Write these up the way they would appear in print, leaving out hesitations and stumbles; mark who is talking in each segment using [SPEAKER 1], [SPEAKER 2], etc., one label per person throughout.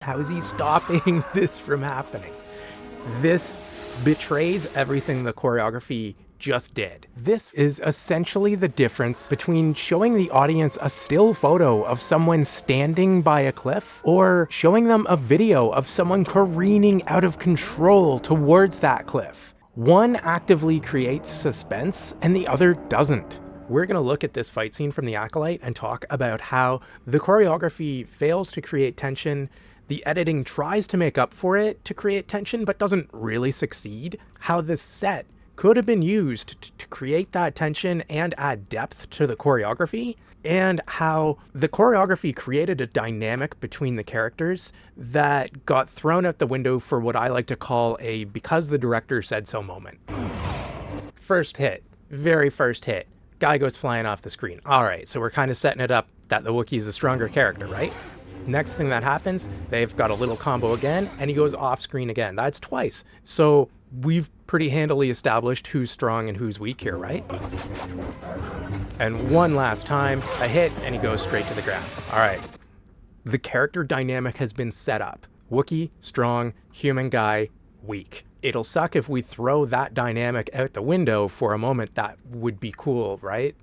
[SPEAKER 1] How is he stopping this from happening? This betrays everything the choreography just did. This is essentially the difference between showing the audience a still photo of someone standing by a cliff or showing them a video of someone careening out of control towards that cliff. One actively creates suspense and the other doesn't. We're going to look at this fight scene from the Acolyte and talk about how the choreography fails to create tension. The editing tries to make up for it to create tension, but doesn't really succeed. How this set could have been used to create that tension and add depth to the choreography, and how the choreography created a dynamic between the characters that got thrown out the window for what I like to call a because the director said so moment. First hit, very first hit, guy goes flying off the screen. All right, so we're kind of setting it up that the Wookiee is a stronger character, right? Next thing that happens, they've got a little combo again, and he goes off screen again. That's twice. So we've pretty handily established who's strong and who's weak here, right? And one last time, a hit, and he goes straight to the ground. All right. The character dynamic has been set up. Wookiee, strong, human guy, weak. It'll suck if we throw that dynamic out the window for a moment. That would be cool, right?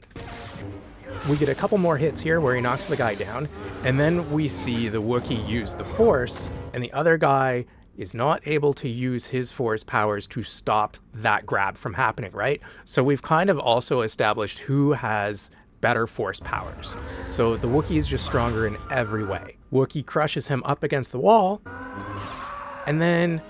[SPEAKER 1] We get a couple more hits here where he knocks the guy down, and then we see the Wookiee use the Force, and the other guy is not able to use his Force powers to stop that grab from happening, right? So we've kind of also established who has better Force powers. So the Wookiee is just stronger in every way. Wookiee crushes him up against the wall, and then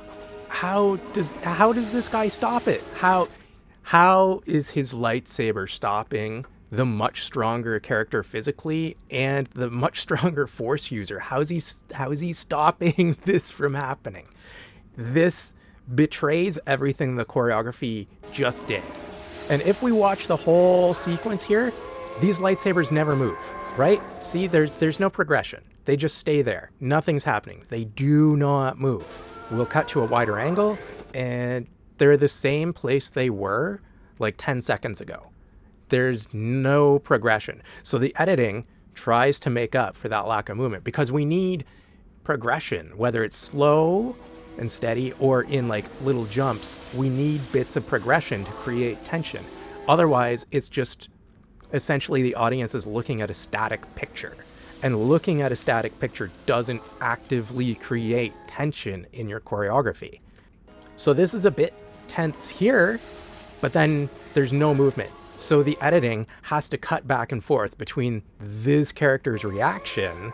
[SPEAKER 1] how does this guy stop it? How is his lightsaber stopping the much stronger character physically and the much stronger Force user? How is he stopping this from happening? This betrays everything the choreography just did. And if we watch the whole sequence here, these lightsabers never move, right? See, there's no progression. They just stay there. Nothing's happening. They do not move. We'll cut to a wider angle, and they're the same place they were like 10 seconds ago. There's no progression. So the editing tries to make up for that lack of movement because we need progression, whether it's slow and steady or in like little jumps. We need bits of progression to create tension. Otherwise, it's just essentially the audience is looking at a static picture. And looking at a static picture doesn't actively create tension in your choreography. So this is a bit tense here, but then there's no movement. So the editing has to cut back and forth between this character's reaction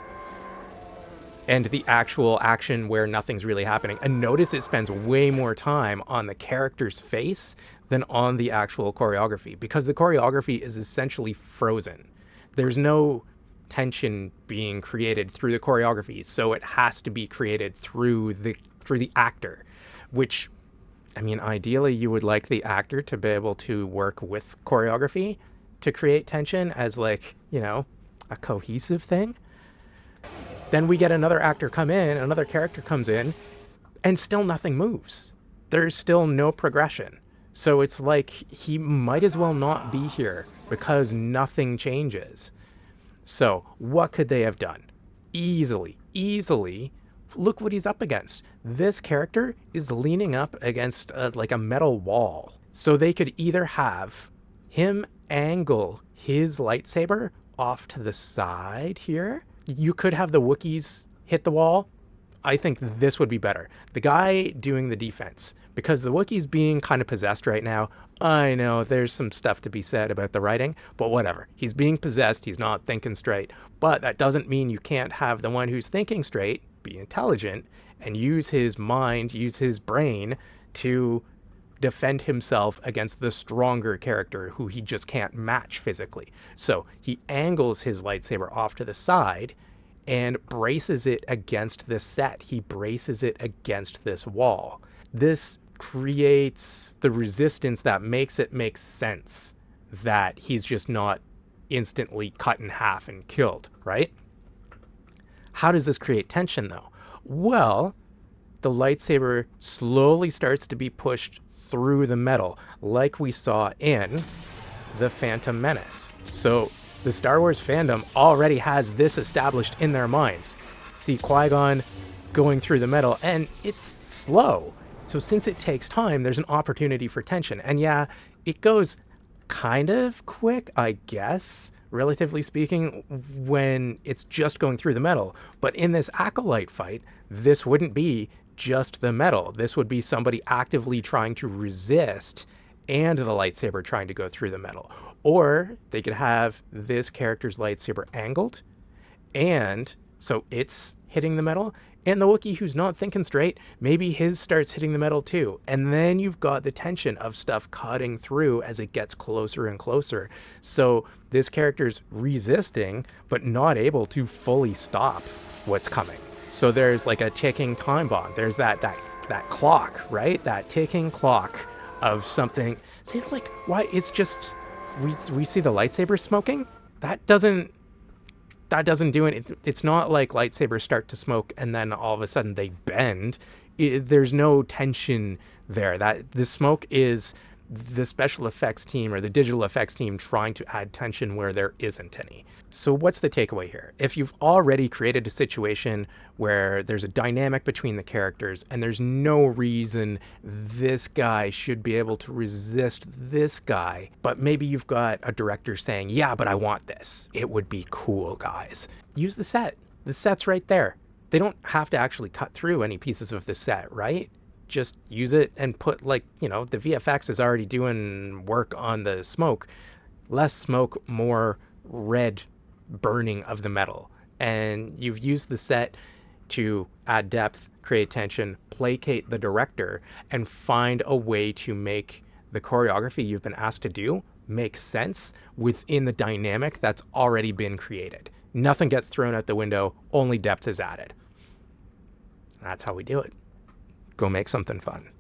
[SPEAKER 1] and the actual action where nothing's really happening. And notice it spends way more time on the character's face than on the actual choreography, because the choreography is essentially frozen. There's no tension being created through the choreography, so it has to be created through the actor, which, I mean, ideally you would like the actor to be able to work with choreography to create tension as, like, you know, a cohesive thing. Then we get another actor come in, another character comes in, and still nothing moves. There's still no progression. So it's like he might as well not be here because nothing changes. So what could they have done? Easily, look what he's up against. This character is leaning up against like a metal wall. So they could either have him angle his lightsaber off to the side here. You could have the Wookiees hit the wall. I think this would be better. The guy doing the defense, because the Wookiee's being kind of possessed right now. I know there's some stuff to be said about the writing, but whatever. He's being possessed. He's not thinking straight. But that doesn't mean you can't have the one who's thinking straight be intelligent and use his mind, use his brain to defend himself against the stronger character who he just can't match physically. So he angles his lightsaber off to the side and braces it against this set. He braces it against this wall. This creates the resistance that makes it make sense that he's just not instantly cut in half and killed, right? How does this create tension, though? Well, the lightsaber slowly starts to be pushed through the metal, like we saw in The Phantom Menace. So the Star Wars fandom already has this established in their minds. See Qui-Gon going through the metal, and it's slow. So since it takes time, there's an opportunity for tension. And yeah, it goes kind of quick, I guess, relatively speaking, when it's just going through the metal. But in this Acolyte fight, this wouldn't be just the metal. This would be somebody actively trying to resist and the lightsaber trying to go through the metal. Or they could have this character's lightsaber angled, and so it's hitting the metal, and the Wookiee who's not thinking straight, maybe his starts hitting the metal too. And then you've got the tension of stuff cutting through as it gets closer and closer. So this character's resisting, but not able to fully stop what's coming. So there's like a ticking time bomb. There's that clock, right? That ticking clock of something. See, like, why it's just, we see the lightsaber smoking. That doesn't do it. It's not like lightsabers start to smoke and then all of a sudden they bend. There's no tension there. That the smoke is the special effects team or the digital effects team trying to add tension where there isn't any. So what's the takeaway here? If you've already created a situation where there's a dynamic between the characters and there's no reason this guy should be able to resist this guy, but maybe you've got a director saying, yeah, but I want this. It would be cool, guys. Use the set. The set's right there. They don't have to actually cut through any pieces of the set, right? Just use it and put, like, you know, the VFX is already doing work on the smoke. Less smoke, more red burning of the metal. And you've used the set to add depth, create tension, placate the director, and find a way to make the choreography you've been asked to do make sense within the dynamic that's already been created. Nothing gets thrown out the window, only depth is added. That's how we do it. Go make something fun.